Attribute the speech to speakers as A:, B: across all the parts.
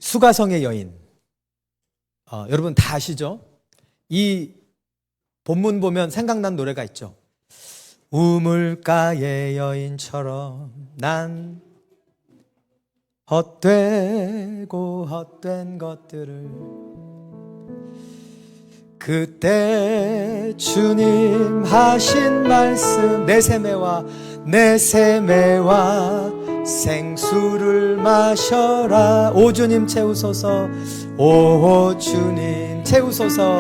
A: 수가성의 여인. 여러분 다 아시죠? 이 본문 보면 생각난 노래가 있죠. 우물가의 여인처럼 난 헛되고 헛된 것들을 그때 주님 하신 말씀 내 세매와 생수를 마셔라. 오 주님 채우소서, 오 주님 채우소서.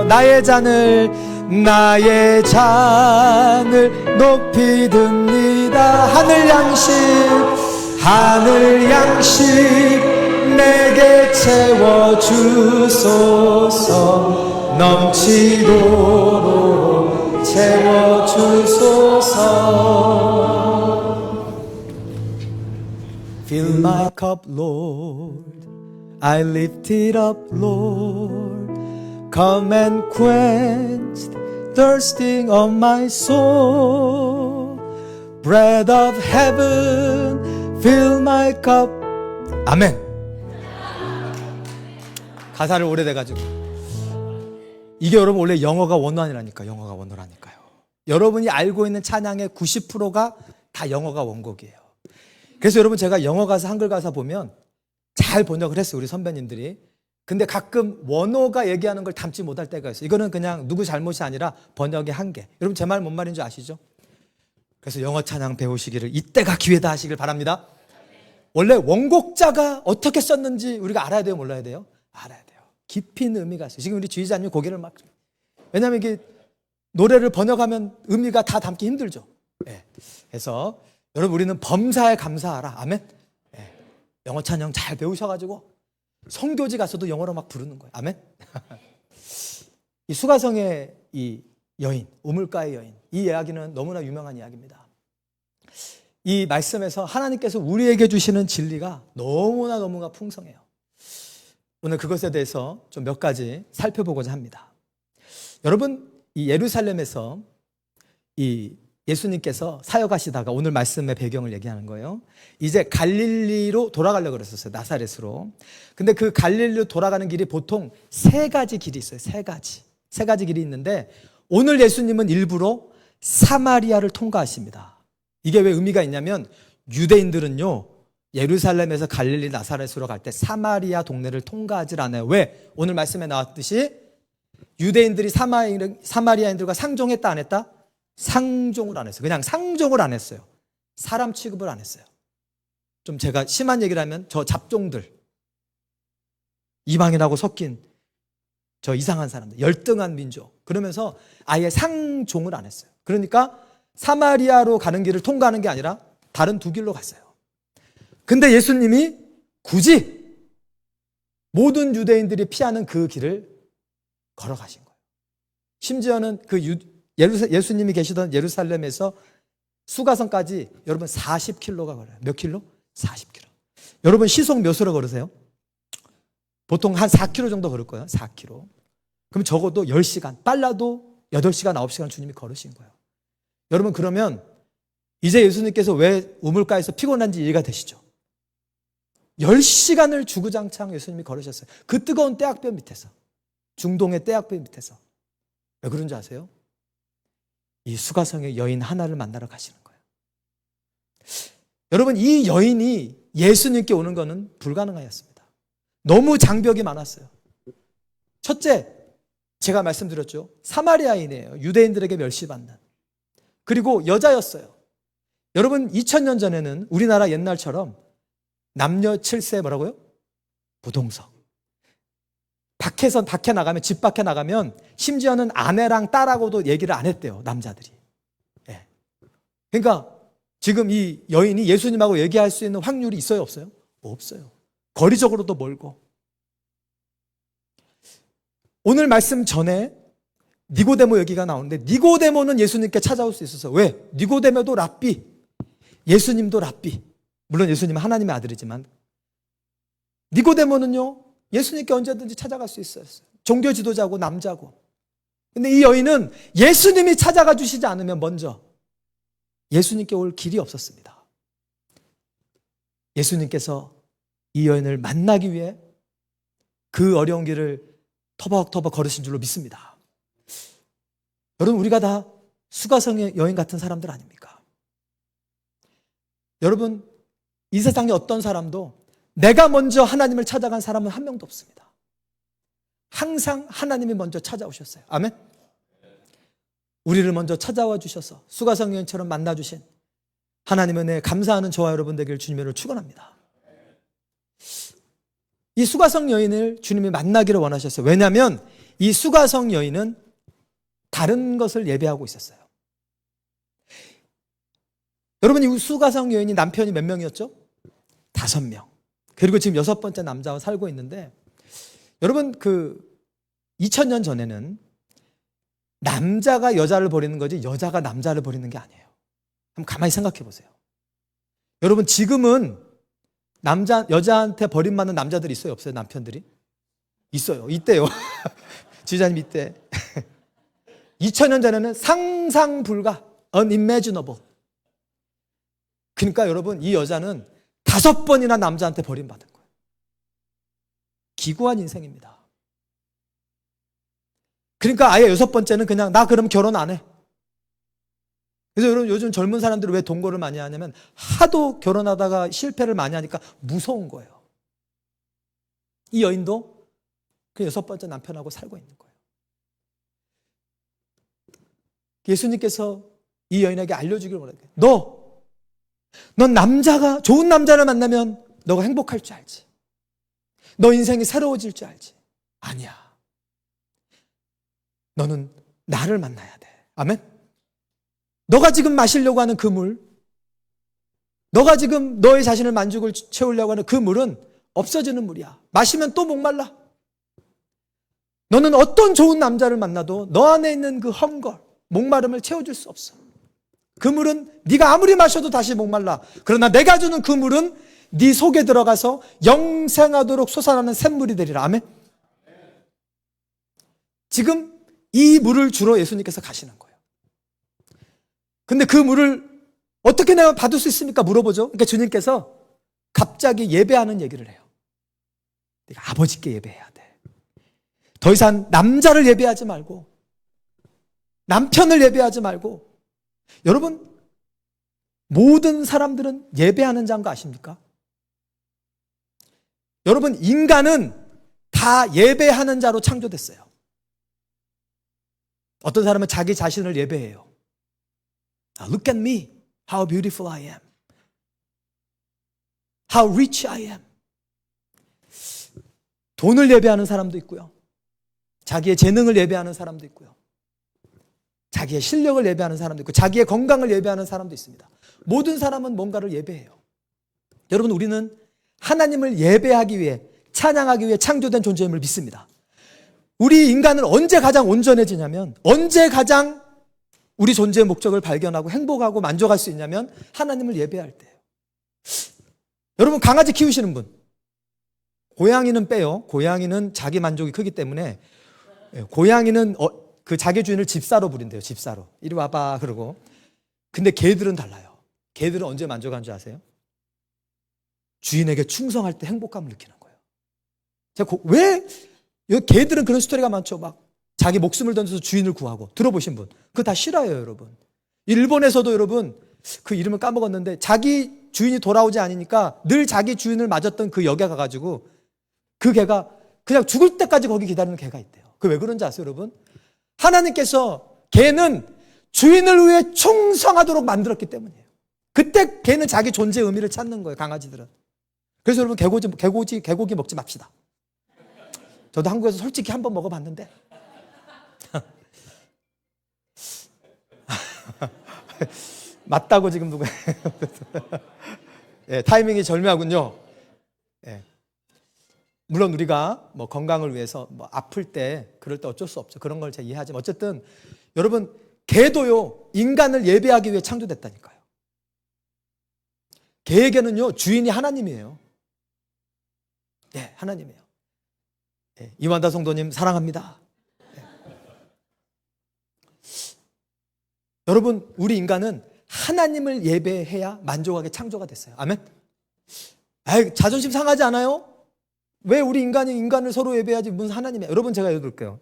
A: 나의 잔을 높이 듭니다. 하늘 양식 내게 채워주소서. 넘치도록 채워주소서. Fill my cup, Lord. I lift it up, Lord. Come and quench the thirsting of my soul. Bread of heaven, fill my cup. 아멘. 가사를 오래돼가지고 이게 여러분 원래 영어가 원어라니까요. 여러분이 알고 있는 찬양의 90%가 다 영어가 원곡이에요. 그래서 여러분 제가 영어 가사 한글 가사 보면 잘 번역을 했어요, 우리 선배님들이. 근데 가끔 원어가 얘기하는 걸 담지 못할 때가 있어요. 이거는 그냥 누구 잘못이 아니라 번역의 한계. 여러분 제 말 뭔 말인 줄 아시죠? 그래서 영어 찬양 배우시기를 이때가 기회다 하시길 바랍니다. 원래 원곡자가 어떻게 썼는지 우리가 알아야 돼요, 몰라야 돼요? 알아야 돼요. 깊이 있는 의미가 있어요. 지금 우리 주의자님 고개를 막, 왜냐하면 이게 노래를 번역하면 의미가 다 담기 힘들죠. 네. 그래서 여러분 우리는 범사에 감사하라. 아멘. 네. 영어 찬양 잘 배우셔가지고 성교지 가서도 영어로 막 부르는 거예요. 아멘. 이 수가성의 이 여인, 우물가의 여인, 이 이야기는 너무나 유명한 이야기입니다. 이 말씀에서 하나님께서 우리에게 주시는 진리가 너무나 풍성해요. 오늘 그것에 대해서 좀 몇 가지 살펴보고자 합니다. 여러분, 이 예루살렘에서 이 예수님께서 사역하시다가 오늘 말씀의 배경을 얘기하는 거예요. 이제 갈릴리로 돌아가려고 그랬었어요. 나사렛으로. 근데 그 갈릴리로 돌아가는 길이 보통 세 가지 길이 있어요. 세 가지 길이 있는데 오늘 예수님은 일부러 사마리아를 통과하십니다. 이게 왜 의미가 있냐면 유대인들은요, 예루살렘에서 갈릴리 나사렛으로 갈 때 사마리아 동네를 통과하질 않아요. 왜? 오늘 말씀에 나왔듯이 유대인들이 사마리아인들과 상종했다 안 했다? 상종을 안 했어요. 그냥 상종을 안 했어요. 사람 취급을 안 했어요. 좀 제가 심한 얘기를 하면 저 잡종들, 이방인하고 섞인 저 이상한 사람들, 열등한 민족, 그러면서 아예 상종을 안 했어요. 그러니까 사마리아로 가는 길을 통과하는 게 아니라 다른 두 길로 갔어요. 근데 예수님이 굳이 모든 유대인들이 피하는 그 길을 걸어가신 거예요. 심지어는 예수님이 계시던 예루살렘에서 수가성까지 여러분 40km가 걸려요. 몇 킬로? 40km. 여러분 시속 몇으로 걸으세요? 보통 한 4km 정도 걸을 거예요. 4km. 그럼 적어도 10시간, 빨라도 8시간, 9시간 주님이 걸으신 거예요. 여러분 그러면 이제 예수님께서 왜 우물가에서 피곤한지 이해가 되시죠? 10시간을 주구장창 예수님이 걸으셨어요. 그 뜨거운 떼약볕 밑에서, 중동의 떼약볕 밑에서. 왜 그런 줄 아세요? 이 수가성의 여인 하나를 만나러 가시는 거예요. 여러분 이 여인이 예수님께 오는 것은 불가능하였습니다. 너무 장벽이 많았어요. 첫째, 제가 말씀드렸죠. 사마리아인이에요. 유대인들에게 멸시받는. 그리고 여자였어요. 여러분 2000년 전에는 우리나라 옛날처럼 남녀 7세 뭐라고요? 부동석. 밖에 나가면, 집 밖에 나가면 심지어는 아내랑 딸하고도 얘기를 안 했대요, 남자들이. 예. 그러니까 지금 이 여인이 예수님하고 얘기할 수 있는 확률이 있어요, 없어요? 없어요. 거리적으로도 멀고. 오늘 말씀 전에 니고데모 얘기가 나오는데 니고데모는 예수님께 찾아올 수 있었어요. 왜? 니고데모도 랍비, 예수님도 랍비. 물론 예수님은 하나님의 아들이지만 니고데모는요, 예수님께 언제든지 찾아갈 수 있었어요. 종교 지도자고 남자고. 근데 이 여인은 예수님이 찾아가 주시지 않으면 먼저 예수님께 올 길이 없었습니다. 예수님께서 이 여인을 만나기 위해 그 어려운 길을 터벅터벅 걸으신 줄로 믿습니다. 여러분, 우리가 다 수가성의 여인 같은 사람들 아닙니까? 여러분, 이 세상에 어떤 사람도 내가 먼저 하나님을 찾아간 사람은 한 명도 없습니다. 항상 하나님이 먼저 찾아오셨어요. 아멘? 우리를 먼저 찾아와 주셔서 수가성 여인처럼 만나주신 하나님의 은혜에 감사하는 저와 여러분 되길 주님으로 축원합니다. 이 수가성 여인을 주님이 만나기를 원하셨어요. 왜냐하면 이 수가성 여인은 다른 것을 예배하고 있었어요. 여러분, 이 수가성 여인이 남편이 몇 명이었죠? 5명. 그리고 지금 6번째 남자와 살고 있는데, 여러분, 2000년 전에는 남자가 여자를 버리는 거지 여자가 남자를 버리는 게 아니에요. 한번 가만히 생각해 보세요. 여러분, 지금은 여자한테 버림받는 남자들이 있어요? 없어요? 남편들이? 있어요. 있대요. 지휘자님 이때. 2000년 전에는 상상 불가, unimaginable. 그러니까 여러분, 이 여자는 5번이나 남자한테 버림받은 거예요. 기구한 인생입니다. 그러니까 아예 6번째는 그냥 나 그럼 결혼 안 해. 그래서 여러분, 요즘 젊은 사람들이 왜 동거를 많이 하냐면 하도 결혼하다가 실패를 많이 하니까 무서운 거예요. 이 여인도 그 6번째 남편하고 살고 있는 거예요. 예수님께서 이 여인에게 알려주기를 원해요. 넌 좋은 남자를 만나면 너가 행복할 줄 알지? 너 인생이 새로워질 줄 알지? 아니야. 너는 나를 만나야 돼. 아멘? 너가 지금 마시려고 하는 그 물, 너가 지금 너의 자신을 만족을 채우려고 하는 그 물은 없어지는 물이야. 마시면 또 목말라. 너는 어떤 좋은 남자를 만나도 너 안에 있는 그 헝거, 목마름을 채워줄 수 없어. 그 물은 네가 아무리 마셔도 다시 목말라. 그러나 내가 주는 그 물은 네 속에 들어가서 영생하도록 솟아나는 샘물이 되리라. 아멘? 지금 이 물을 주러 예수님께서 가시는 거예요. 근데 그 물을 어떻게 내가 받을 수 있습니까? 물어보죠. 그러니까 주님께서 갑자기 예배하는 얘기를 해요. 네가 아버지께 예배해야 돼. 더 이상 남자를 예배하지 말고 남편을 예배하지 말고. 여러분, 모든 사람들은 예배하는 자인 거 아십니까? 여러분, 인간은 다 예배하는 자로 창조됐어요. 어떤 사람은 자기 자신을 예배해요. Look at me, how beautiful I am, how rich I am. 돈을 예배하는 사람도 있고요. 자기의 재능을 예배하는 사람도 있고요. 자기의 실력을 예배하는 사람도 있고 자기의 건강을 예배하는 사람도 있습니다. 모든 사람은 뭔가를 예배해요. 여러분, 우리는 하나님을 예배하기 위해, 찬양하기 위해 창조된 존재임을 믿습니다. 우리 인간은 언제 가장 온전해지냐면, 언제 가장 우리 존재의 목적을 발견하고 행복하고 만족할 수 있냐면 하나님을 예배할 때예요. 여러분, 강아지 키우시는 분, 고양이는 빼요. 고양이는 자기 만족이 크기 때문에 고양이는 그 자기 주인을 집사로 부린대요. 집사로. 이리 와봐 그러고. 근데 개들은 달라요. 개들은 언제 만족한 줄 아세요? 주인에게 충성할 때 행복감을 느끼는 거예요. 왜 개들은 그런 스토리가 많죠. 막 자기 목숨을 던져서 주인을 구하고. 들어보신 분? 그거 다 실화예요, 여러분. 일본에서도 여러분, 그 이름을 까먹었는데 자기 주인이 돌아오지 않으니까 늘 자기 주인을 맞았던 그 역에 가가지고 그 개가 그냥 죽을 때까지 거기 기다리는 개가 있대요. 그게 왜 그런지 아세요, 여러분? 하나님께서 개는 주인을 위해 충성하도록 만들었기 때문이에요. 그때 개는 자기 존재의 의미를 찾는 거예요, 강아지들은. 그래서 여러분, 개고기 먹지 맙시다. 저도 한국에서 솔직히 한번 먹어봤는데 맞다고 지금 누가 예, 타이밍이 절묘하군요. 예. 물론 우리가 뭐 건강을 위해서 뭐 아플 때 그럴 때 어쩔 수 없죠. 그런 걸 제가 이해하지만 어쨌든 여러분, 개도요 인간을 예배하기 위해 창조됐다니까요. 개에게는요 주인이 하나님이에요. 네, 하나님이에요. 네, 이완다 성도님 사랑합니다. 네. 여러분, 우리 인간은 하나님을 예배해야 만족하게 창조가 됐어요. 아멘. 자존심 상하지 않아요? 왜 우리 인간이 인간을 서로 예배하지 무슨 하나님이야? 여러분 제가 예배드릴게요.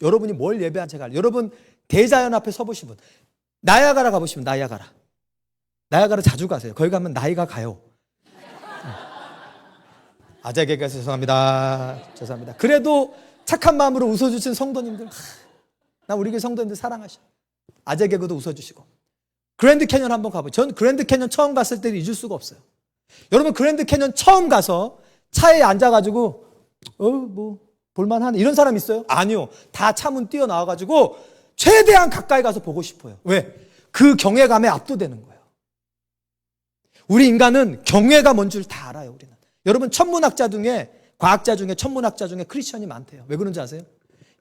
A: 여러분이 뭘 예배한 제가 알아요. 여러분 대자연 앞에 서보시면 나야가라 가보시면 나야가라 자주 가세요. 거기 가면 나이가 가요. 아재 개그에서 죄송합니다. 그래도 착한 마음으로 웃어주신 성도님들, 나 우리 교회 성도님들 사랑하셔. 아재 개그도 웃어주시고. 그랜드 캐년 한번 가보죠. 전 그랜드 캐년 처음 갔을 때 잊을 수가 없어요. 여러분 그랜드 캐년 처음 가서 차에 앉아가지고 뭐 볼만하네 이런 사람 있어요? 아니요. 다 차 문 뛰어나와가지고 최대한 가까이 가서 보고 싶어요. 왜? 그 경외감에 압도되는 거예요. 우리 인간은 경외가 뭔 줄 다 알아요. 우리는. 여러분 천문학자 중에 과학자 중에 천문학자 중에 크리스천이 많대요. 왜 그런지 아세요?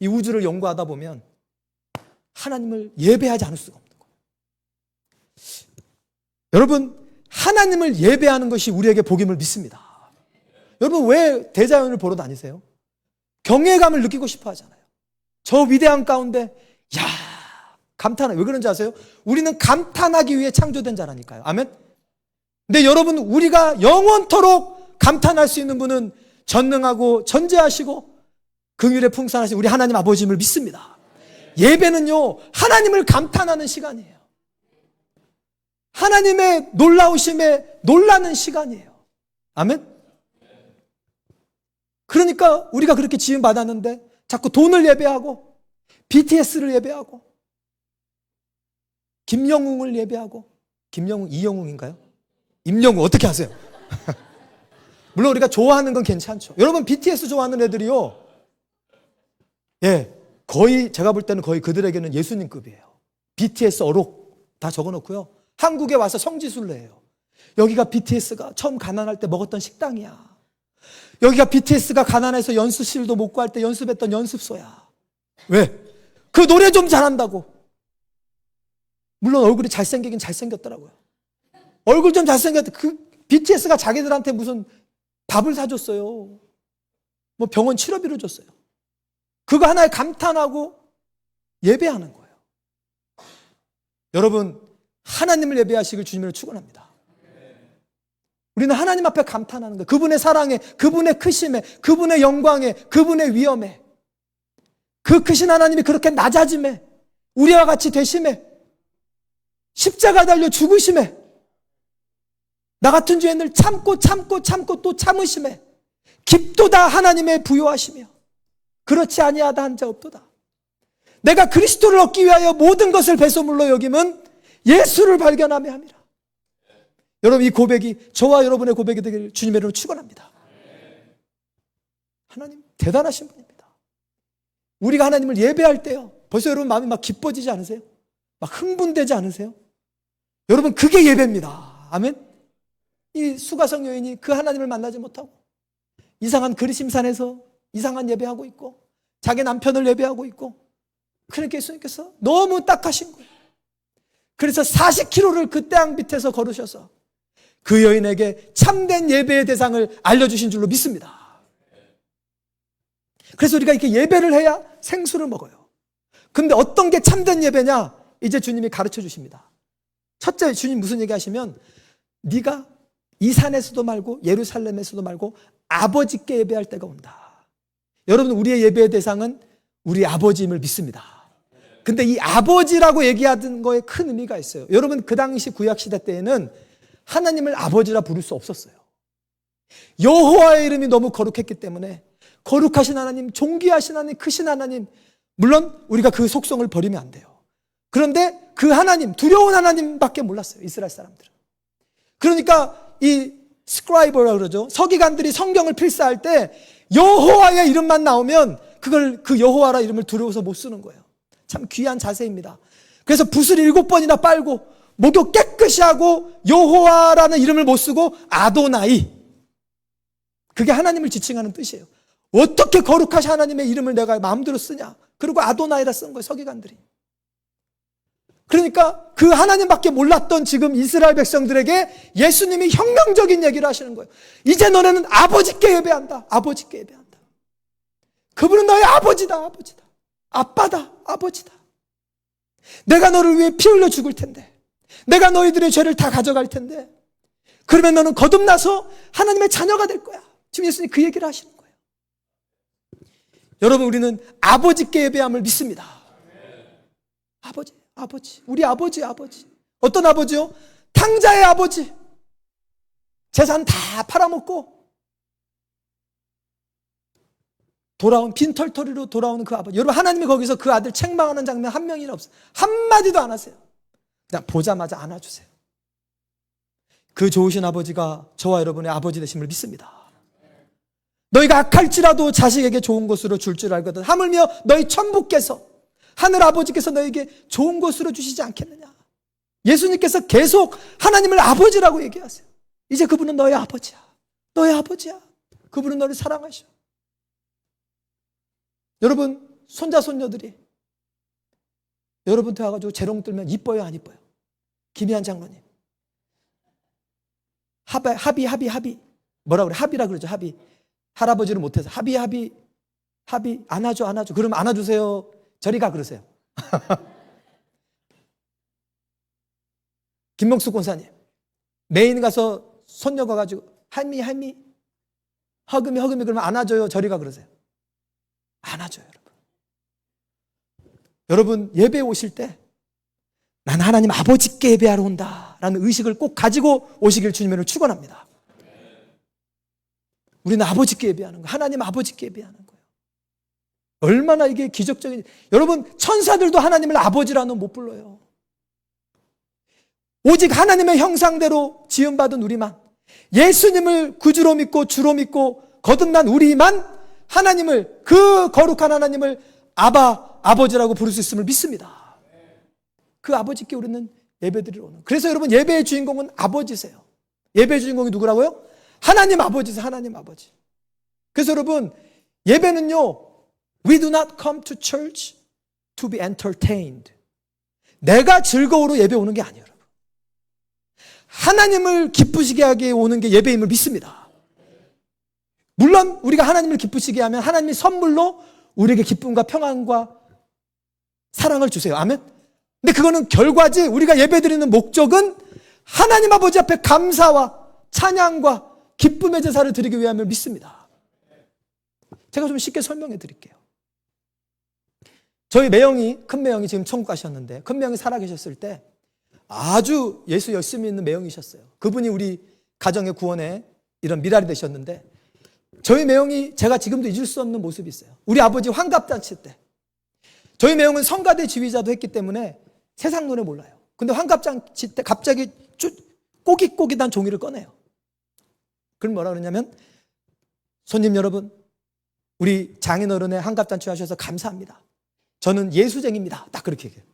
A: 이 우주를 연구하다 보면 하나님을 예배하지 않을 수가 없는 거예요. 여러분 하나님을 예배하는 것이 우리에게 복임을 믿습니다. 여러분 왜 대자연을 보러 다니세요? 경외감을 느끼고 싶어 하잖아요. 저 위대한 가운데 감탄해. 왜 그런지 아세요? 우리는 감탄하기 위해 창조된 자라니까요. 아멘? 근데 여러분 우리가 영원토록 감탄할 수 있는 분은 전능하고 전지하시고 긍휼에 풍성하신 우리 하나님 아버지임을 믿습니다. 예배는요 하나님을 감탄하는 시간이에요. 하나님의 놀라우심에 놀라는 시간이에요. 아멘? 그러니까 우리가 그렇게 지음 받았는데 자꾸 돈을 예배하고 BTS를 예배하고 김영웅을 예배하고 김영웅 이영웅인가요? 임영웅 어떻게 하세요? 물론 우리가 좋아하는 건 괜찮죠. 여러분 BTS 좋아하는 애들이요 거의 제가 볼 때는 거의 그들에게는 예수님급이에요. BTS 어록 다 적어놓고요 한국에 와서 성지순례 해요. 여기가 BTS가 처음 가난할 때 먹었던 식당이야. 여기가 BTS가 가난해서 연습실도 못 구할 때 연습했던 연습소야. 왜? 그 노래 좀 잘한다고. 물론 얼굴이 잘생기긴 잘생겼더라고요. 얼굴 좀 잘생겼다. 그 BTS가 자기들한테 무슨 밥을 사줬어요. 뭐 병원 치료비를 줬어요. 그거 하나에 감탄하고 예배하는 거예요. 여러분 하나님을 예배하시길 주님으로 축원합니다. 우리는 하나님 앞에 감탄하는 거예요. 그분의 사랑에, 그분의 크심에, 그분의 영광에, 그분의 위엄에, 그 크신 하나님이 그렇게 낮아짐에, 우리와 같이 되심에, 십자가 달려 죽으심에, 나 같은 죄인을 참고 또 참으심에, 깊도다 하나님의 부요하시며 그렇지 아니하다 한 자 없도다. 내가 그리스도를 얻기 위하여 모든 것을 배설물로 여김은 예수를 발견하며 함이라. 여러분 이 고백이 저와 여러분의 고백이 되기를 주님의 이름으로 축원합니다. 하나님 대단하신 분입니다. 우리가 하나님을 예배할 때요 벌써 여러분 마음이 막 기뻐지지 않으세요? 막 흥분되지 않으세요? 여러분 그게 예배입니다. 아멘. 이 수가성 여인이 그 하나님을 만나지 못하고 이상한 그리심산에서 이상한 예배하고 있고 자기 남편을 예배하고 있고 그러니까 예수님께서 너무 딱하신 거예요. 그래서 40km를 그 땅 밑에서 걸으셔서 그 여인에게 참된 예배의 대상을 알려주신 줄로 믿습니다. 그래서 우리가 이렇게 예배를 해야 생수를 먹어요. 근데 어떤 게 참된 예배냐? 이제 주님이 가르쳐 주십니다. 첫째 주님 무슨 얘기 하시면 네가 이 산에서도 말고 예루살렘에서도 말고 아버지께 예배할 때가 온다. 여러분 우리의 예배의 대상은 우리 아버지임을 믿습니다. 근데 이 아버지라고 얘기하던 거에 큰 의미가 있어요. 여러분 그 당시 구약시대 때에는 하나님을 아버지라 부를 수 없었어요. 여호와의 이름이 너무 거룩했기 때문에 거룩하신 하나님, 존귀하신 하나님, 크신 하나님, 물론 우리가 그 속성을 버리면 안 돼요. 그런데 그 하나님, 두려운 하나님밖에 몰랐어요. 이스라엘 사람들은. 그러니까 이 스크라이버라고 그러죠. 서기관들이 성경을 필사할 때 여호와의 이름만 나오면 그걸 그 여호와라 이름을 두려워서 못 쓰는 거예요. 참 귀한 자세입니다. 그래서 붓을 7번이나 빨고 목욕 깨끗이 하고 여호와라는 이름을 못 쓰고 아도나이, 그게 하나님을 지칭하는 뜻이에요. 어떻게 거룩하신 하나님의 이름을 내가 마음대로 쓰냐. 그리고 아도나이라 쓴 거예요, 서기관들이. 그러니까 그 하나님밖에 몰랐던 지금 이스라엘 백성들에게 예수님이 혁명적인 얘기를 하시는 거예요. 이제 너네는 아버지께 예배한다. 아버지께 예배한다. 그분은 너의 아버지다. 아버지다. 아빠다. 아버지다. 내가 너를 위해 피 흘려 죽을 텐데, 내가 너희들의 죄를 다 가져갈 텐데, 그러면 너는 거듭나서 하나님의 자녀가 될 거야. 지금 예수님 그 얘기를 하시는 거예요. 여러분, 우리는 아버지께 예배함을 믿습니다. 아버지. 우리 아버지. 어떤 아버지요? 탕자의 아버지. 재산 다 팔아먹고 돌아온 빈털터리로 돌아오는 그 아버지. 여러분, 하나님이 거기서 그 아들 책망하는 장면 한 명이나 없어요. 한마디도 안 하세요. 그냥 보자마자 안아주세요. 그 좋으신 아버지가 저와 여러분의 아버지 되심을 믿습니다. 너희가 악할지라도 자식에게 좋은 것으로 줄 줄 알거든. 하물며 너희 천부께서, 하늘 아버지께서 너희에게 좋은 것으로 주시지 않겠느냐. 예수님께서 계속 하나님을 아버지라고 얘기하세요. 이제 그분은 너의 아버지야. 너의 아버지야. 그분은 너를 사랑하셔. 여러분, 손자 손녀들이 여러분한테 와가지고 재롱 들면 이뻐요, 안 이뻐요? 김희한 장로님, 합의 뭐라 그래? 합의라 그러죠. 합의. 할아버지를 못해서 합의 안아줘. 그러면 안아주세요. 저리 가 그러세요. 김명숙 권사님, 메인 가서 손녀 가가지고 할미 허금이 그러면 안아줘요. 저리 가 그러세요. 안아줘요. 여러분, 예배에 오실 때 난 하나님 아버지께 예배하러 온다 라는 의식을 꼭 가지고 오시길 주님을 축원합니다. 우리는 아버지께 예배하는 거예요. 하나님 아버지께 예배하는 거예요. 얼마나 이게 기적적인. 여러분, 천사들도 하나님을 아버지라는 못 불러요. 오직 하나님의 형상대로 지음받은 우리만, 예수님을 구주로 믿고 주로 믿고 거듭난 우리만 하나님을, 그 거룩한 하나님을 아버지라고 부를 수 있음을 믿습니다. 그 아버지께 우리는 예배드리러 오는. 그래서 여러분, 예배의 주인공은 아버지세요. 예배의 주인공이 누구라고요? 하나님 아버지세요. 하나님 아버지. 그래서 여러분, 예배는요, we do not come to church to be entertained. 내가 즐거우러 예배 오는 게 아니에요. 여러분, 하나님을 기쁘시게 하게 오는 게 예배임을 믿습니다. 물론 우리가 하나님을 기쁘시게 하면 하나님이 선물로 우리에게 기쁨과 평안과 사랑을 주세요. 아멘. 근데 그거는 결과지, 우리가 예배드리는 목적은 하나님 아버지 앞에 감사와 찬양과 기쁨의 제사를 드리기 위함을 믿습니다. 제가 좀 쉽게 설명해 드릴게요. 저희 큰 매형이 지금 천국 가셨는데, 큰 매형이 살아계셨을 때 아주 예수 열심히 믿는 매형이셨어요. 그분이 우리 가정의 구원에 이런 미랄이 되셨는데, 저희 매형이 제가 지금도 잊을 수 없는 모습이 있어요. 우리 아버지 환갑잔치 때 저희 매형은 성가대 지휘자도 했기 때문에 세상 노래 몰라요. 근데 환갑잔치 때 갑자기 꼬깃꼬깃한 종이를 꺼내요. 그럼 뭐라 그러냐면, 손님 여러분, 우리 장인어른의 환갑잔치 하셔서 감사합니다. 저는 예수쟁입니다. 딱 그렇게 얘기해요.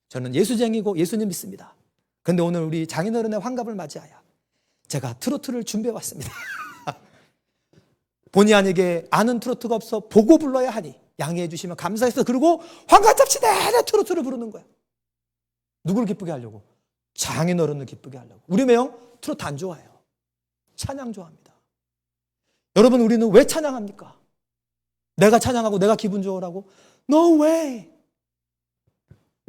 A: 저는 예수쟁이고 예수님 믿습니다. 그런데 오늘 우리 장인어른의 환갑을 맞이하여 제가 트로트를 준비해 왔습니다. 본의 아니게 아는 트로트가 없어 보고 불러야 하니 양해해 주시면 감사해서, 그리고 환갑잔치 내내 트로트를 부르는 거야. 누구를 기쁘게 하려고? 장인어른을 기쁘게 하려고. 우리 매형 트로트 안 좋아해요. 찬양 좋아합니다. 여러분, 우리는 왜 찬양합니까? 내가 찬양하고 내가 기분 좋으라고? No way.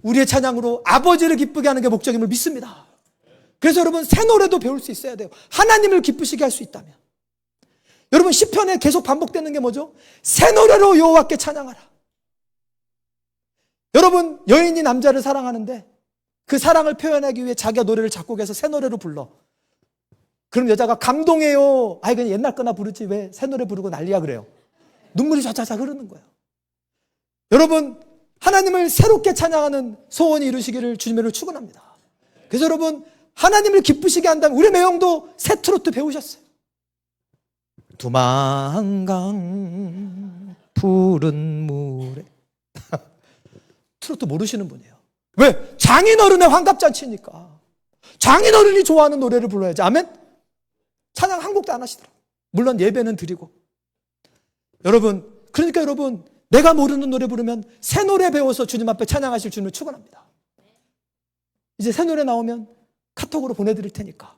A: 우리의 찬양으로 아버지를 기쁘게 하는 게 목적임을 믿습니다. 그래서 여러분, 새 노래도 배울 수 있어야 돼요. 하나님을 기쁘시게 할 수 있다면. 여러분, 시편에 계속 반복되는 게 뭐죠? 새 노래로 여호와께 찬양하라. 여러분, 여인이 남자를 사랑하는데 그 사랑을 표현하기 위해 자기가 노래를 작곡해서 새 노래로 불러. 그럼 여자가 감동해요. 아이, 그냥 옛날 거나 부르지 왜 새 노래 부르고 난리야 그래요. 눈물이 좌자자 흐르는 거예요. 여러분, 하나님을 새롭게 찬양하는 소원이 이루시기를 주님을 축원합니다. 그래서 여러분, 하나님을 기쁘시게 한다면, 우리 매형도 새 트로트 배우셨어요. 두만강 푸른 물에. 트로트 모르시는 분이에요. 왜? 장인어른의 환갑잔치니까 장인어른이 좋아하는 노래를 불러야지. 아멘? 찬양 한 곡도 안 하시더라고요. 물론 예배는 드리고. 여러분, 그러니까 여러분, 내가 모르는 노래 부르면 새 노래 배워서 주님 앞에 찬양하실 주님을 축원합니다. 이제 새 노래 나오면 카톡으로 보내드릴 테니까.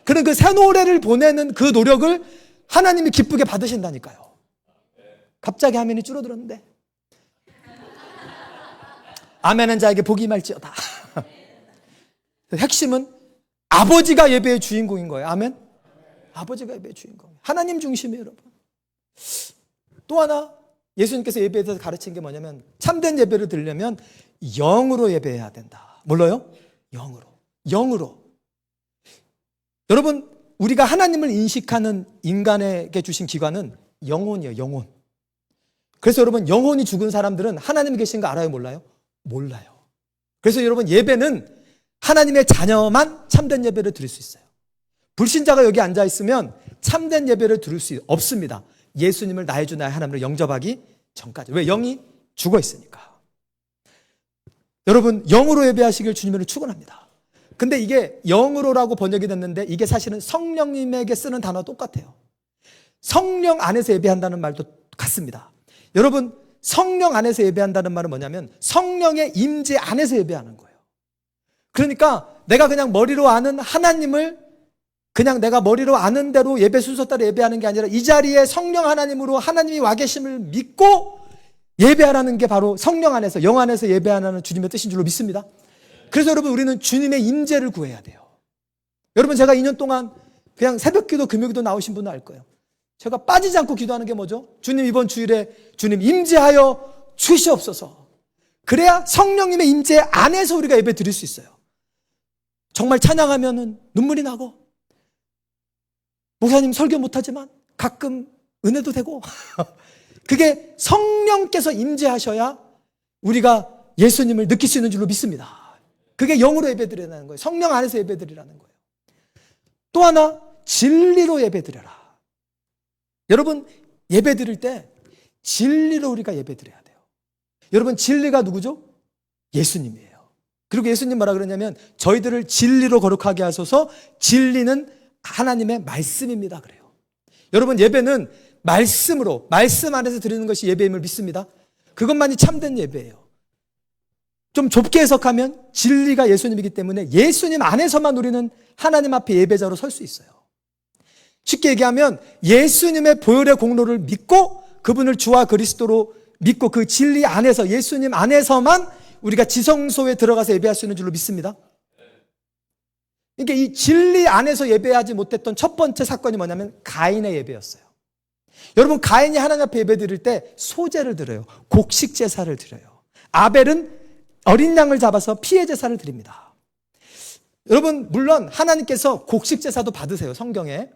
A: 그런 그 새 노래를 보내는 그 노력을 하나님이 기쁘게 받으신다니까요. 갑자기 화면이 줄어들었는데, 아멘한 자에게 복이 임할지어다. 핵심은 아버지가 예배의 주인공인 거예요. 아멘? 아버지가 예배의 주인공이에요. 하나님 중심이에요, 여러분. 또 하나 예수님께서 예배에 대해서 가르친 게 뭐냐면 참된 예배를 드리려면 영으로 예배해야 된다. 뭘로요? 영으로. 여러분, 우리가 하나님을 인식하는 인간에게 주신 기관은 영혼이에요. 영혼. 그래서 여러분, 영혼이 죽은 사람들은 하나님이 계신 거 알아요? 몰라요? 몰라요. 그래서 여러분, 예배는 하나님의 자녀만 참된 예배를 드릴 수 있어요. 불신자가 여기 앉아 있으면 참된 예배를 드릴 수 없습니다. 예수님을 나의 주 나의 하나님으로 영접하기 전까지. 왜? 영이 죽어 있으니까. 여러분, 영으로 예배하시길 주님을 축원합니다. 근데 이게 영으로라고 번역이 됐는데 이게 사실은 성령님에게 쓰는 단어와 똑같아요. 성령 안에서 예배한다는 말도 같습니다. 여러분, 성령 안에서 예배한다는 말은 뭐냐면 성령의 임재 안에서 예배하는 거예요. 그러니까 내가 그냥 머리로 아는 하나님을 그냥 내가 머리로 아는 대로 예배 순서 따라 예배하는 게 아니라 이 자리에 성령 하나님으로 하나님이 와 계심을 믿고 예배하라는 게 바로 성령 안에서, 영 안에서 예배하라는 주님의 뜻인 줄로 믿습니다. 그래서 여러분, 우리는 주님의 임재를 구해야 돼요. 여러분, 제가 2년 동안 그냥 새벽기도, 금요기도 나오신 분은 알 거예요. 제가 빠지지 않고 기도하는 게 뭐죠? 주님, 이번 주일에 주님 임재하여 주시옵소서. 그래야 성령님의 임재 안에서 우리가 예배 드릴 수 있어요. 정말 찬양하면은 눈물이 나고, 목사님 설교 못하지만 가끔 은혜도 되고 그게 성령께서 임재하셔야 우리가 예수님을 느낄 수 있는 줄로 믿습니다. 그게 영으로 예배드리라는 거예요. 성령 안에서 예배드리라는 거예요. 또 하나, 진리로 예배드려라. 여러분, 예배드릴 때 진리로 우리가 예배드려야 돼요. 여러분, 진리가 누구죠? 예수님이에요. 그리고 예수님 뭐라 그러냐면 저희들을 진리로 거룩하게 하소서. 진리는 하나님의 말씀입니다 그래요. 여러분, 예배는 말씀으로, 말씀 안에서 드리는 것이 예배임을 믿습니다. 그것만이 참된 예배예요. 좀 좁게 해석하면 진리가 예수님이기 때문에 예수님 안에서만 우리는 하나님 앞에 예배자로 설 수 있어요. 쉽게 얘기하면 예수님의 보혈의 공로를 믿고 그분을 주와 그리스도로 믿고 그 진리 안에서, 예수님 안에서만 우리가 지성소에 들어가서 예배할 수 있는 줄로 믿습니다. 그러니까 이 진리 안에서 예배하지 못했던 첫 번째 사건이 뭐냐면 가인의 예배였어요. 여러분, 가인이 하나님 앞에 예배 드릴 때 소제를 드려요. 곡식 제사를 드려요. 아벨은 어린 양을 잡아서 피해 제사를 드립니다. 여러분, 물론 하나님께서 곡식 제사도 받으세요, 성경에.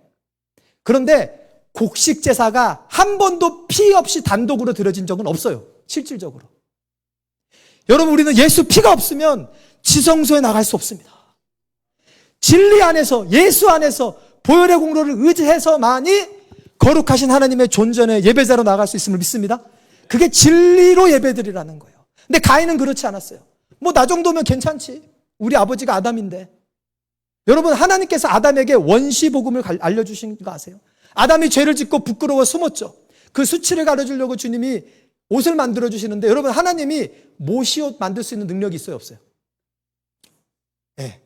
A: 그런데 곡식 제사가 한 번도 피 없이 단독으로 드려진 적은 없어요, 실질적으로. 여러분, 우리는 예수 피가 없으면 지성소에 나갈 수 없습니다. 진리 안에서, 예수 안에서 보혈의 공로를 의지해서만이 거룩하신 하나님의 존전의 예배자로 나갈 수 있음을 믿습니다. 그게 진리로 예배드리라는 거예요. 근데 가인은 그렇지 않았어요. 뭐 나 정도면 괜찮지. 우리 아버지가 아담인데. 여러분, 하나님께서 아담에게 원시복음을 알려주신 거 아세요? 아담이 죄를 짓고 부끄러워 숨었죠. 그 수치를 가려주려고 주님이 옷을 만들어주시는데, 여러분, 하나님이 모시옷 만들 수 있는 능력이 있어요, 없어요? 네.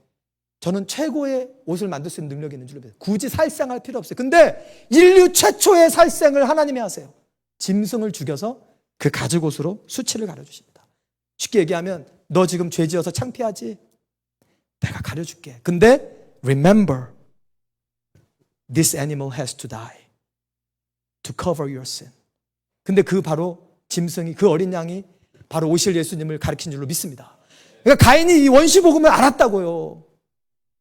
A: 저는 최고의 옷을 만들 수 있는 능력이 있는 줄 믿어요. 굳이 살생할 필요 없어요. 근데 인류 최초의 살생을 하나님이 하세요. 짐승을 죽여서 그 가죽옷으로 수치를 가려주십니다. 쉽게 얘기하면 너 지금 죄 지어서 창피하지? 내가 가려줄게. 근데 remember, this animal has to die to cover your sin. 근데 그 바로 짐승이, 그 어린 양이 바로 오실 예수님을 가리킨 줄로 믿습니다. 그러니까 가인이 이 원시복음을 알았다고요.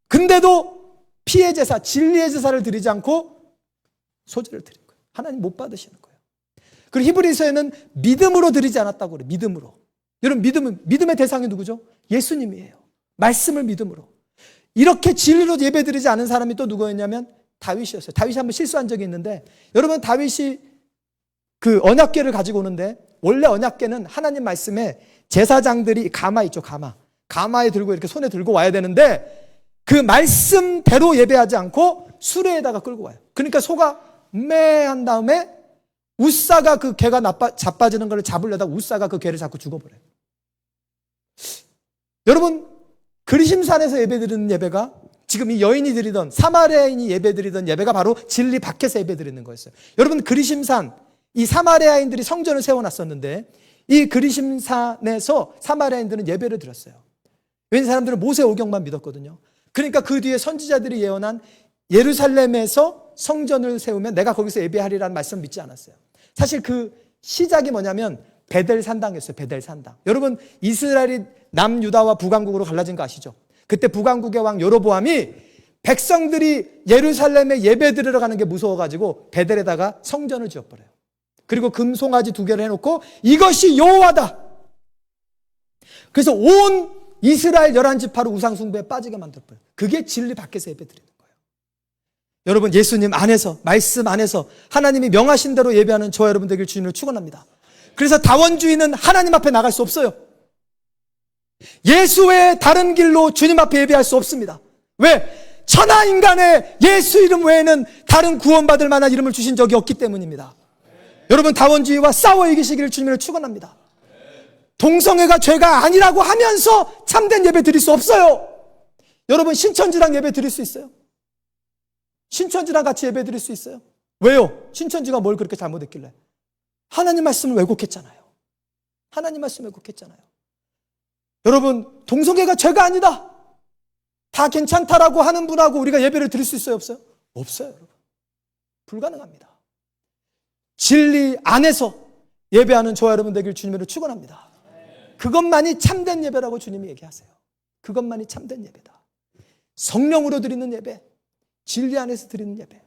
A: 근데도 피해 제사, 진리의 제사를 드리지 않고 소제를 드린 거예요. 하나님 못 받으시는 거예요. 그리고 히브리서에는 믿음으로 드리지 않았다고 그래요. 믿음으로. 여러분, 믿음의 대상이 누구죠? 예수님이에요. 말씀을 믿음으로. 이렇게 진리로 예배 드리지 않은 사람이 또 누구였냐면 다윗이었어요. 다윗이 한번 실수한 적이 있는데, 여러분, 다윗이 그 언약궤를 가지고 오는데, 원래 언약궤는 하나님 말씀에 제사장들이 가마 있죠, 가마에 들고 이렇게 손에 들고 와야 되는데, 그 말씀대로 예배하지 않고 수레에다가 끌고 와요. 그러니까 소가 매한 다음에 우사가 그 개가 자빠지는 걸 잡으려다가 우사가 그 개를 잡고 죽어버려요. 여러분, 그리심산에서 예배드리는 예배가, 지금 이 여인이 드리던, 사마리아인이 예배드리던 예배가 바로 진리 밖에서 예배드리는 거였어요. 여러분, 그리심산, 이 사마리아인들이 성전을 세워놨었는데 이 그리심산에서 사마리아인들은 예배를 드렸어요. 왜냐하면 사람들은 모세 오경만 믿었거든요. 그러니까 그 뒤에 선지자들이 예언한 예루살렘에서 성전을 세우면 내가 거기서 예배하리라는 말씀 믿지 않았어요. 사실 그 시작이 뭐냐면 베델 산당이었어요. 베델 산당. 여러분, 이스라엘이 남유다와 북왕국으로 갈라진 거 아시죠? 그때 북왕국의 왕 여로보암이 백성들이 예루살렘에 예배 드리러 가는 게 무서워가지고 베델에다가 성전을 지어버려요. 그리고 금송아지 2개를 해놓고 이것이 여호와다. 그래서 온 이스라엘 11지파로 우상숭배에 빠지게 만들어버려요. 그게 진리 밖에서 예배 드리는 거예요. 여러분, 예수님 안에서, 말씀 안에서 하나님이 명하신 대로 예배하는 저와 여러분 되길 주님을 축원합니다. 그래서 다원주의는 하나님 앞에 나갈 수 없어요. 예수 외에 다른 길로 주님 앞에 예배할 수 없습니다. 왜? 천하 인간의 예수 이름 외에는 다른 구원받을 만한 이름을 주신 적이 없기 때문입니다. 여러분, 다원주의와 싸워 이기시기를 주님을 축원합니다. 동성애가 죄가 아니라고 하면서 참된 예배 드릴 수 없어요. 여러분, 신천지랑 예배 드릴 수 있어요? 신천지랑 같이 예배 드릴 수 있어요? 왜요? 신천지가 뭘 그렇게 잘못했길래? 하나님 말씀을 왜곡했잖아요. 하나님 말씀을 왜곡했잖아요. 여러분, 동성애가 죄가 아니다, 다 괜찮다라고 하는 분하고 우리가 예배를 드릴 수 있어요? 없어요? 없어요, 여러분. 불가능합니다. 진리 안에서 예배하는 저와 여러분 되길 주님으로 축원합니다. 그것만이 참된 예배라고 주님이 얘기하세요. 그것만이 참된 예배다. 성령으로 드리는 예배, 진리 안에서 드리는 예배.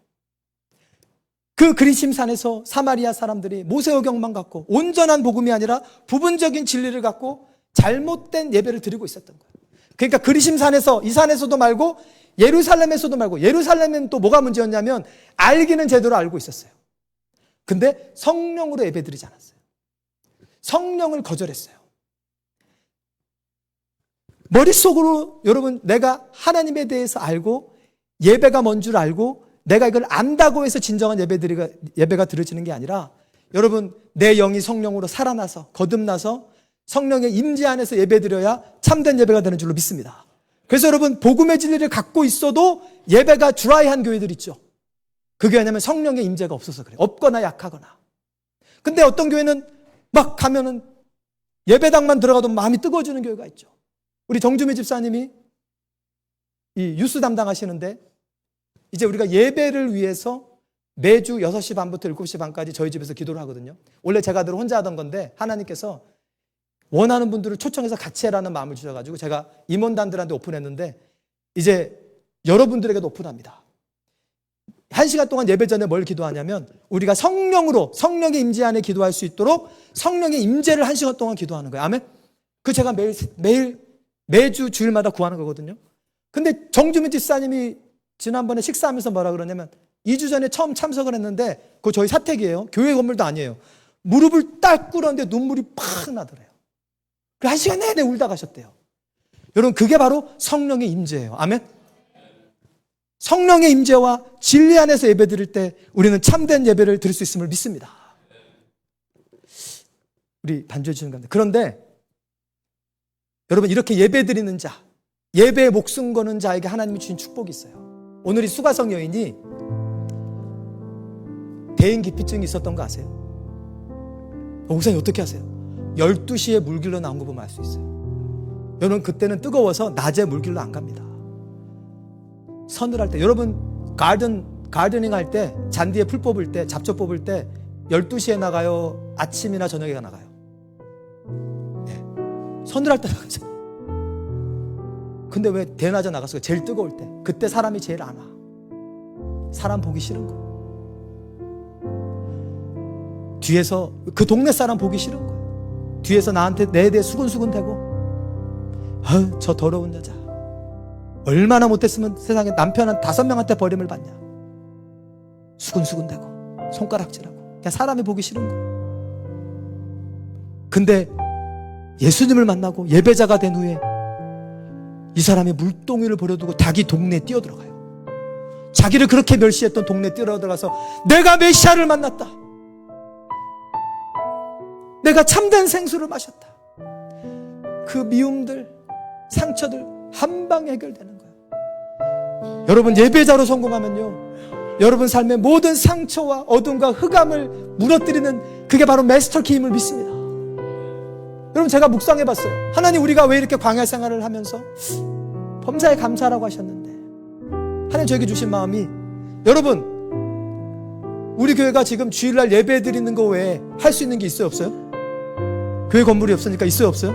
A: 그 그리심산에서 사마리아 사람들이 모세오경만 갖고 온전한 복음이 아니라 부분적인 진리를 갖고 잘못된 예배를 드리고 있었던 거예요. 그러니까 그리심산에서, 이 산에서도 말고 예루살렘에서도 말고, 예루살렘은 또 뭐가 문제였냐면 알기는 제대로 알고 있었어요. 근데 성령으로 예배 드리지 않았어요. 성령을 거절했어요. 머릿속으로 여러분, 내가 하나님에 대해서 알고 예배가 뭔 줄 알고 내가 이걸 안다고 해서 진정한 예배가 드려지는 게 아니라, 여러분, 내 영이 성령으로 살아나서 거듭나서 성령의 임재 안에서 예배드려야 참된 예배가 되는 줄로 믿습니다. 그래서 여러분, 복음의 진리를 갖고 있어도 예배가 드라이한 교회들 있죠. 그게 왜냐하면 성령의 임재가 없어서 그래요. 없거나 약하거나. 근데 어떤 교회는 막 가면은 예배당만 들어가도 마음이 뜨거워지는 교회가 있죠. 우리 정주미 집사님이 이 뉴스 담당하시는데, 이제 우리가 예배를 위해서 매주 6시 반부터 7시 반까지 저희 집에서 기도를 하거든요. 원래 제가 늘 혼자 하던 건데 하나님께서 원하는 분들을 초청해서 같이 해라는 마음을 주셔가지고 제가 임원단들한테 오픈했는데, 이제 여러분들에게도 오픈합니다. 1시간 동안 예배 전에 뭘 기도하냐면, 우리가 성령으로, 성령의 임재 안에 기도할 수 있도록 성령의 임재를 1시간 동안 기도하는 거예요. 아멘? 그 제가 매주 주일마다 구하는 거거든요. 근데 정주민 집사님이 지난번에 식사하면서 뭐라 그러냐면, 2주 전에 처음 참석을 했는데, 그거 저희 사택이에요. 교회 건물도 아니에요. 무릎을 딱 꿇었는데 눈물이 팍 나더래요. 그 1시간 내내 울다 가셨대요. 여러분, 그게 바로 성령의 임재예요. 아멘? 성령의 임재와 진리 안에서 예배 드릴 때 우리는 참된 예배를 드릴 수 있음을 믿습니다. 우리 반주해 주시는 겁니다. 그런데 여러분, 이렇게 예배 드리는 자, 예배에 목숨 거는 자에게 하나님이 주신 축복이 있어요. 오늘 이 수가성 여인이 대인기피증이 있었던 거 아세요? 목사님 어떻게 아세요? 12시에 물길로 나온 거 보면 알 수 있어요. 여러분, 그때는 뜨거워서 낮에 물길로 안 갑니다. 서늘할 때, 여러분 가드닝 할 때, 잔디에 풀 뽑을 때, 잡초 뽑을 때 12시에 나가요? 아침이나 저녁에 나가요? 네. 서늘할 때 나가죠. 근데 왜 대낮에 나갔어요? 제일 뜨거울 때. 그때 사람이 제일 안 와. 사람 보기 싫은 거. 뒤에서 그 동네 사람 보기 싫은 거예요. 뒤에서 나한테 내 대해 수근수근 대고, 저 더러운 여자, 얼마나 못했으면 세상에 남편 한 5명한테 버림을 받냐. 수근수근 대고 손가락질하고, 그냥 사람이 보기 싫은 거예요. 근데 예수님을 만나고 예배자가 된 후에 이 사람이 물동이를 버려두고 자기 동네에 뛰어들어가요. 자기를 그렇게 멸시했던 동네에 뛰어들어가서 내가 메시아를 만났다, 내가 참된 생수를 마셨다. 그 미움들, 상처들 한 방에 해결되는 거예요. 여러분, 예배자로 성공하면요, 여러분 삶의 모든 상처와 어둠과 흑암을 무너뜨리는, 그게 바로 마스터키임을 믿습니다. 여러분, 제가 묵상해봤어요. 하나님, 우리가 왜 이렇게 광야 생활을 하면서 범사에 감사하라고 하셨는데 하나님 저에게 주신 마음이, 여러분 우리 교회가 지금 주일날 예배 드리는 거 외에 할 수 있는 게 있어요 없어요? 교회 건물이 없으니까 있어요 없어요?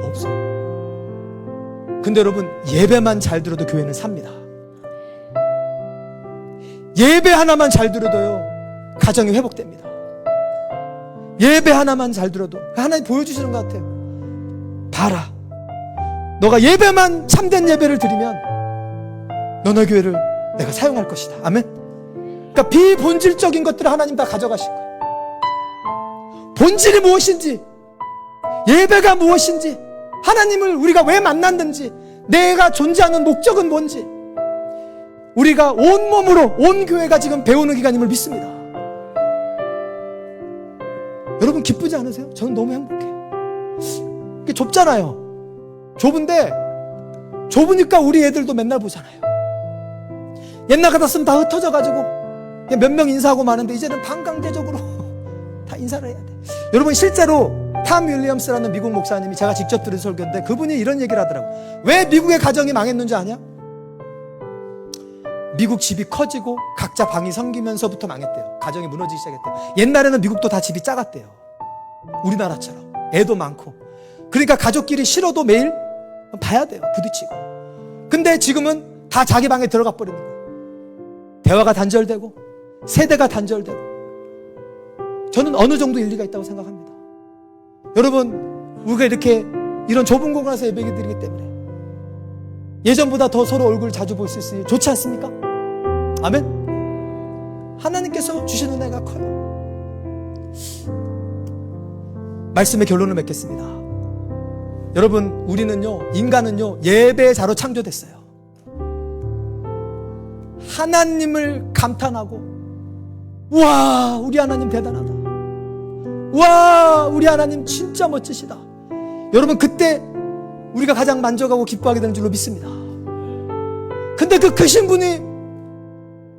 A: 없어요. 근데 여러분 예배만 잘 들어도 교회는 삽니다. 예배 하나만 잘 들어도요 가정이 회복됩니다. 예배 하나만 잘 들어도 하나님 보여주시는 것 같아요. 봐라, 너가 예배만 참된 예배를 드리면 너네 교회를 내가 사용할 것이다. 아멘. 그러니까 비본질적인 것들을 하나님 다 가져가실 거예요. 본질이 무엇인지, 예배가 무엇인지, 하나님을 우리가 왜 만났는지, 내가 존재하는 목적은 뭔지 우리가 온몸으로 온 교회가 지금 배우는 기간임을 믿습니다. 여러분 기쁘지 않으세요? 저는 너무 행복해요. 이게 좁잖아요. 좁은데 좁으니까 우리 애들도 맨날 보잖아요. 옛날 같았으면 다 흩어져가지고 몇 명 인사하고 마는데 이제는 반강제적으로 다 인사를 해야 돼. 여러분 실제로 탐 윌리엄스라는 미국 목사님이, 제가 직접 들은 설교인데 그분이 이런 얘기를 하더라고요. 왜 미국의 가정이 망했는지 아냐? 미국 집이 커지고 각자 방이 생기면서부터 망했대요. 가정이 무너지기 시작했대요. 옛날에는 미국도 다 집이 작았대요. 우리나라처럼 애도 많고. 그러니까 가족끼리 싫어도 매일 봐야 돼요. 부딪히고. 근데 지금은 다 자기 방에 들어가 버리는 거예요. 대화가 단절되고 세대가 단절되고. 저는 어느 정도 일리가 있다고 생각합니다. 여러분 우리가 이렇게 이런 좁은 공간에서 예배 드리기 때문에 예전보다 더 서로 얼굴 자주 볼 수 있으니 좋지 않습니까? 아멘. 하나님께서 주신 은혜가 커요. 말씀의 결론을 맺겠습니다. 여러분 우리는요, 인간은요 예배자로 창조됐어요. 하나님을 감탄하고, 와 우리 하나님 대단하다, 와 우리 하나님 진짜 멋지시다. 여러분 그때 우리가 가장 만족하고 기뻐하게 되는 줄로 믿습니다. 근데 그 크신 분이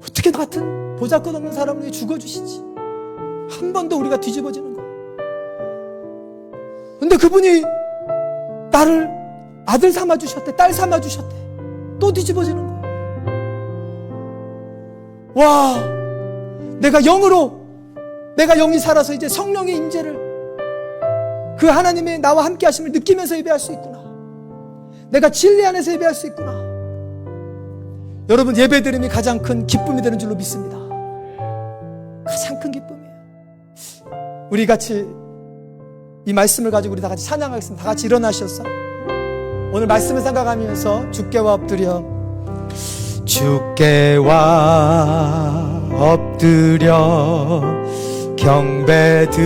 A: 어떻게 나 같은 보잘것없는 사람을 위해 죽어주시지? 한 번 더 우리가 뒤집어지는 거예요. 근데 그분이 나를 아들 삼아주셨대, 딸 삼아주셨대. 또 뒤집어지는 거예요. 와, 내가 영이 살아서 이제 성령의 임재를, 그 하나님의 나와 함께 하심을 느끼면서 예배할 수 있구나. 내가 진리 안에서 예배할 수 있구나. 여러분 예배드림이 가장 큰 기쁨이 되는 줄로 믿습니다. 가장 큰 기쁨이에요. 우리 같이 이 말씀을 가지고 우리 다 같이 찬양하겠습니다. 다 같이 일어나셔서 오늘 말씀을 생각하면서 주께와 엎드려, 주께와 엎드려 경배드리,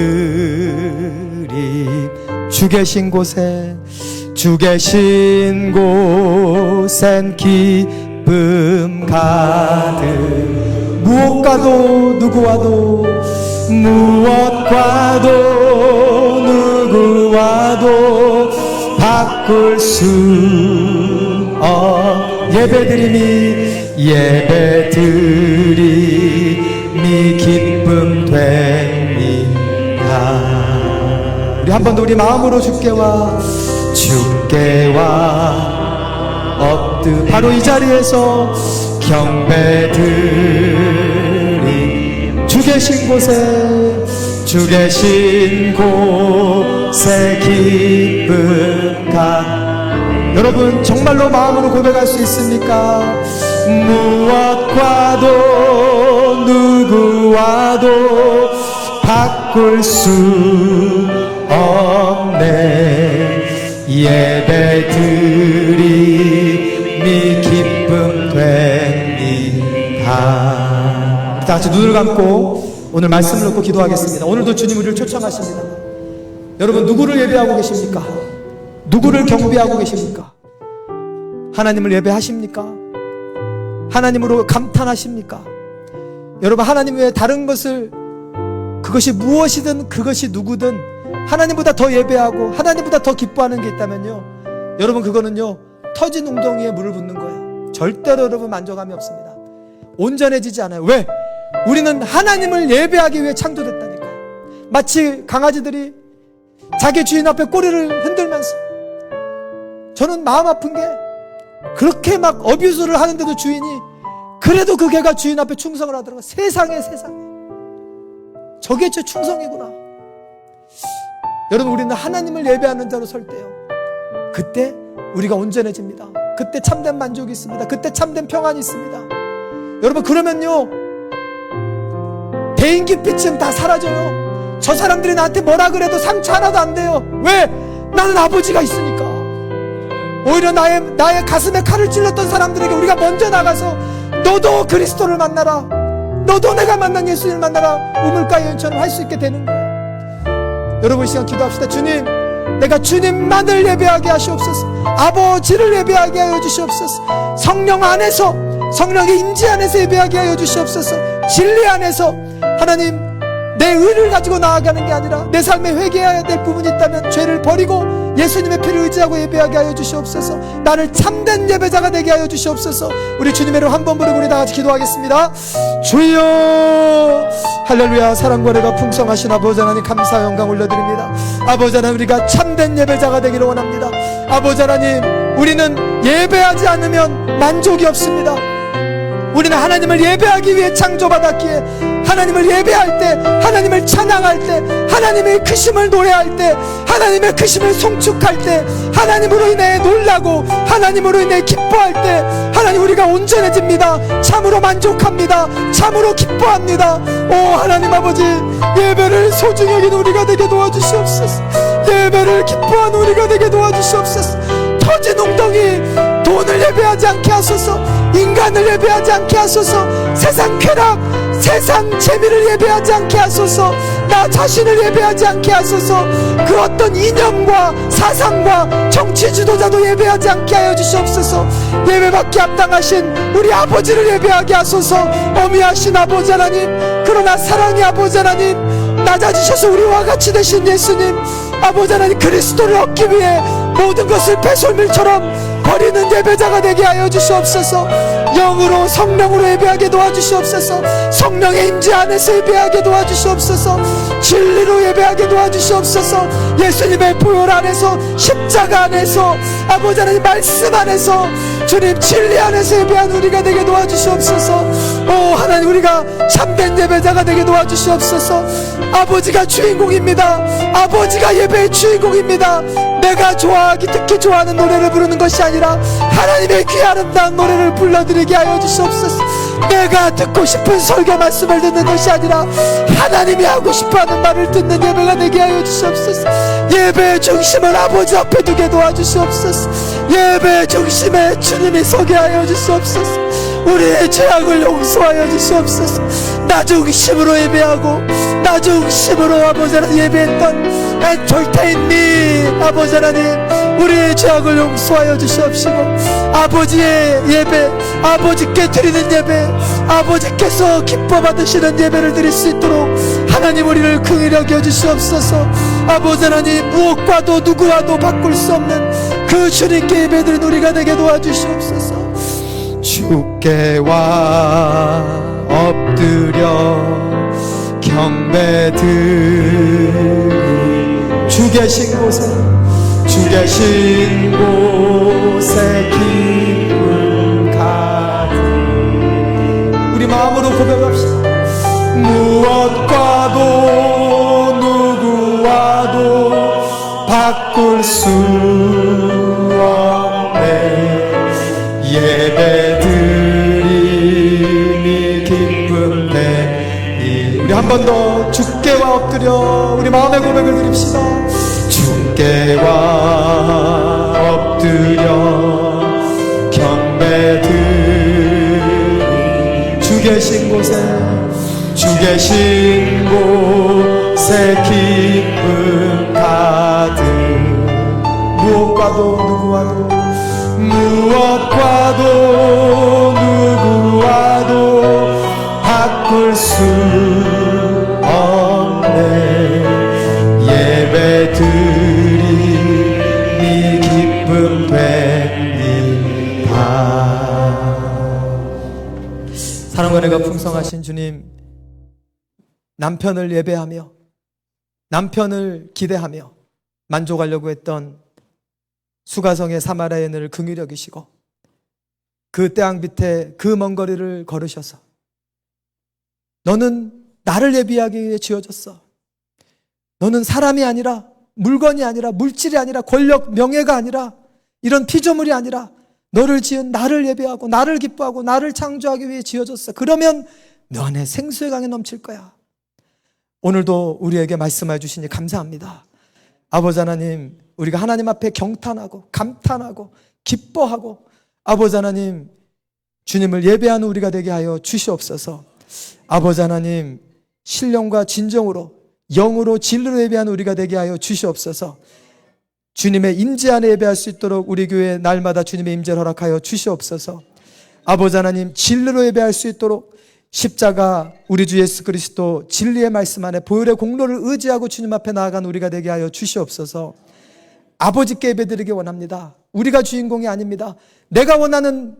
A: 주 계신 곳에, 주 계신 곳엔 기쁨 가득, 무엇과도 누구와도 누구와도 바꿀 수 예배드림이 기쁨 됩니다. 우리 한 번 더 우리 마음으로 주께와 바로 이 자리에서 경배드리, 주 계신 곳에 기쁨 가. 여러분 정말로 마음으로 고백할 수 있습니까? 무엇과도 누구와도 바꿀 수 없네, 예배드림이 기쁨 됩니다. 다 같이 눈을 감고 오늘 말씀을 놓고 기도하겠습니다. 오늘도 주님 우리를 초청하십니다. 여러분 누구를 예배하고 계십니까? 누구를 경배하고 계십니까? 하나님을 예배하십니까? 하나님으로 감탄하십니까? 여러분 하나님 외에 다른 것을, 그것이 무엇이든 그것이 누구든 하나님보다 더 예배하고 하나님보다 더 기뻐하는 게 있다면요, 여러분 그거는요 터진 웅덩이에 물을 붓는 거예요. 절대로 여러분 만족함이 없습니다. 온전해지지 않아요. 왜? 우리는 하나님을 예배하기 위해 창조됐다니까요. 마치 강아지들이 자기 주인 앞에 꼬리를 흔들면서, 저는 마음 아픈 게 그렇게 막 어뷰스를 하는데도 주인이 그래도 그 개가 주인 앞에 충성을 하더라고요. 세상에. 저게 제 충성이구나. 여러분, 우리는 하나님을 예배하는 자로 설 때요, 그때 우리가 온전해집니다. 그때 참된 만족이 있습니다. 그때 참된 평안이 있습니다. 여러분, 그러면요, 대인기피증 다 사라져요. 저 사람들이 나한테 뭐라 그래도 상처 하나도 안 돼요. 왜? 나는 아버지가 있으니까. 오히려 나의 가슴에 칼을 찔렀던 사람들에게 우리가 먼저 나가서 너도 그리스도를 만나라, 너도 내가 만난 예수님을 만나라, 우물가의 연처럼 할 수 있게 되는 거예요. 여러분, 이 시간 기도합시다. 주님, 내가 주님만을 예배하게 하시옵소서. 아버지를 예배하게 하여 주시옵소서. 성령 안에서, 성령의 임재 안에서 예배하게 하여 주시옵소서. 진리 안에서 하나님, 내 의를 가지고 나아가는 게 아니라 내 삶에 회개해야 될 부분이 있다면 죄를 버리고 예수님의 피를 의지하고 예배하게 하여 주시옵소서. 나를 참된 예배자가 되게 하여 주시옵소서. 우리 주님의 이름 한 번 부르고 우리 다 같이 기도하겠습니다. 주여, 할렐루야. 사랑과 은혜가 풍성하신 아버지 하나님, 감사 영광 올려드립니다. 아버지 하나님, 우리가 참된 예배자가 되기를 원합니다. 아버지 하나님, 우리는 예배하지 않으면 만족이 없습니다. 우리는 하나님을 예배하기 위해 창조받았기에 하나님을 예배할 때, 하나님을 찬양할 때, 하나님의 크심을 노래할 때, 하나님의 크심을 송축할 때, 하나님으로 인해 놀라고 하나님으로 인해 기뻐할 때 하나님, 우리가 온전해집니다. 참으로 만족합니다. 참으로 기뻐합니다. 오 하나님 아버지, 예배를 소중히 여기는 우리가 되게 도와주시옵소서. 예배를 기뻐하는 우리가 되게 도와주시옵소서. 터진 웅덩이 돈을 예배하지 않게 하소서. 인간을 예배하지 않게 하소서. 세상 쾌락, 세상 재미를 예배하지 않게 하소서. 나 자신을 예배하지 않게 하소서. 그 어떤 이념과 사상과 정치 지도자도 예배하지 않게 하여 주시옵소서. 예배받기 합당하신 우리 아버지를 예배하게 하소서. 어미하신 아버지 하나님, 그러나 사랑의 아버지 하나님, 낮아지셔서 우리와 같이 되신 예수님, 아버지 하나님, 그리스도를 얻기 위해 모든 것을 배설물처럼 버리는 예배자가 되게 하여 주시옵소서. 영으로, 성령으로 예배하게 도와주시옵소서. 성령의 임재 안에서 예배하게 도와주시옵소서. 진리로 예배하게 도와주시옵소서. 예수님의 보혈 안에서, 십자가 안에서, 아버지 하나님 말씀 안에서, 주님 진리 안에서 예배하는 우리가 되게 도와주시옵소서. 오 하나님, 우리가 참된 예배자가 되게 도와주시옵소서. 아버지가 주인공입니다. 아버지가 예배의 주인공입니다. 내가 좋아하기, 특히 좋아하는 노래를 부르는 것이 아니라 하나님의 귀 아름다운 노래를 불러드리게 하여 주시옵소서. 내가 듣고 싶은 설교 말씀을 듣는 것이 아니라 하나님이 하고 싶어하는 말을 듣는 예배가 되게 하여 주시옵소서. 예배의 중심을 아버지 앞에 두게 도와주시옵소서. 예배의 중심에 주님이 서게 하여 주시옵소서. 우리의 죄악을 용서하여 주시옵소서. 나 중심으로 예배하고 나 중심으로 아버지 하나님 예배했던 엔터테인미 아버지 하나님, 우리의 죄악을 용서하여 주시옵시고 아버지의 예배, 아버지께 드리는 예배, 아버지께서 기뻐 받으시는 예배를 드릴 수 있도록 하나님 우리를 긍휼히 여겨 주시옵소서. 아버지 하나님, 무엇과도 누구와도 바꿀 수 없는 그 주님께 예배드리는 우리가 되게 도와주시옵소서. 주께와 엎드려 경배드리, 주 계신 곳에, 주 계신 곳에 기쁨 가득. 우리 마음으로 고백합시다. 무엇과도 누구와도 바꿀 수 없네. 예배드림이 기쁨 내리. 우리 한 번 더 주께와 엎드려 우리 마음의 고백을 드립시다. 주께와 엎드려 경배드리, 주 계신 곳에, 주 계신 곳에 기쁨 가득. 무엇과도 누구와도, 무엇과도 누구와도 바꿀 수 없네. 예배드림이 기쁨 됩니다. 사랑과 은혜가 풍성하신 주님, 남편을 예배하며 남편을 기대하며 만족하려고 했던 수가성의 사마리아 여인을 긍휼히 여기시고 그 땅 밑에 그 먼 거리를 걸으셔서 너는 나를 예비하기 위해 지어졌어. 너는 사람이 아니라, 물건이 아니라, 물질이 아니라, 권력, 명예가 아니라, 이런 피조물이 아니라 너를 지은 나를 예배하고 나를 기뻐하고 나를 창조하기 위해 지어졌어. 그러면 너 안에 생수의 강이 넘칠 거야. 오늘도 우리에게 말씀해 주시니 감사합니다. 아버지 하나님, 우리가 하나님 앞에 경탄하고 감탄하고 기뻐하고 아버지 하나님, 주님을 예배하는 우리가 되게 하여 주시옵소서. 아버지 하나님, 신령과 진정으로 영으로 진리로 예배하는 우리가 되게 하여 주시옵소서. 주님의 임재 안에 예배할 수 있도록 우리 교회 날마다 주님의 임재를 허락하여 주시옵소서. 아버지 하나님, 진리로 예배할 수 있도록 십자가 우리 주 예수 그리스도 진리의 말씀 안에 보혈의 공로를 의지하고 주님 앞에 나아간 우리가 되게 하여 주시옵소서. 아버지께 예배드리기 원합니다. 우리가 주인공이 아닙니다. 내가 원하는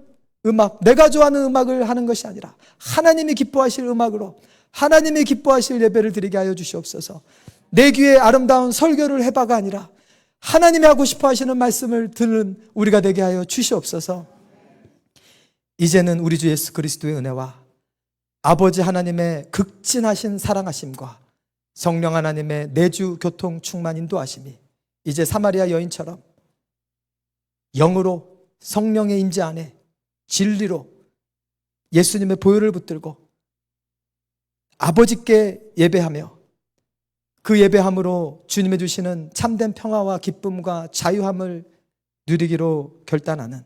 A: 음악, 내가 좋아하는 음악을 하는 것이 아니라 하나님이 기뻐하실 음악으로 하나님이 기뻐하실 예배를 드리게 하여 주시옵소서. 내 귀에 아름다운 설교를 해봐가 아니라 하나님이 하고 싶어 하시는 말씀을 듣는 우리가 되게 하여 주시옵소서. 이제는 우리 주 예수 그리스도의 은혜와 아버지 하나님의 극진하신 사랑하심과 성령 하나님의 내주 교통 충만 인도하심이 이제 사마리아 여인처럼 영으로 성령의 임재 안에 진리로 예수님의 보혈을 붙들고 아버지께 예배하며 그 예배함으로 주님이 주시는 참된 평화와 기쁨과 자유함을 누리기로 결단하는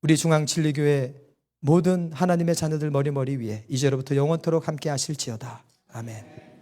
A: 우리 중앙진리교회 모든 하나님의 자녀들 머리머리 위에 이제로부터 영원토록 함께 하실지어다. 아멘.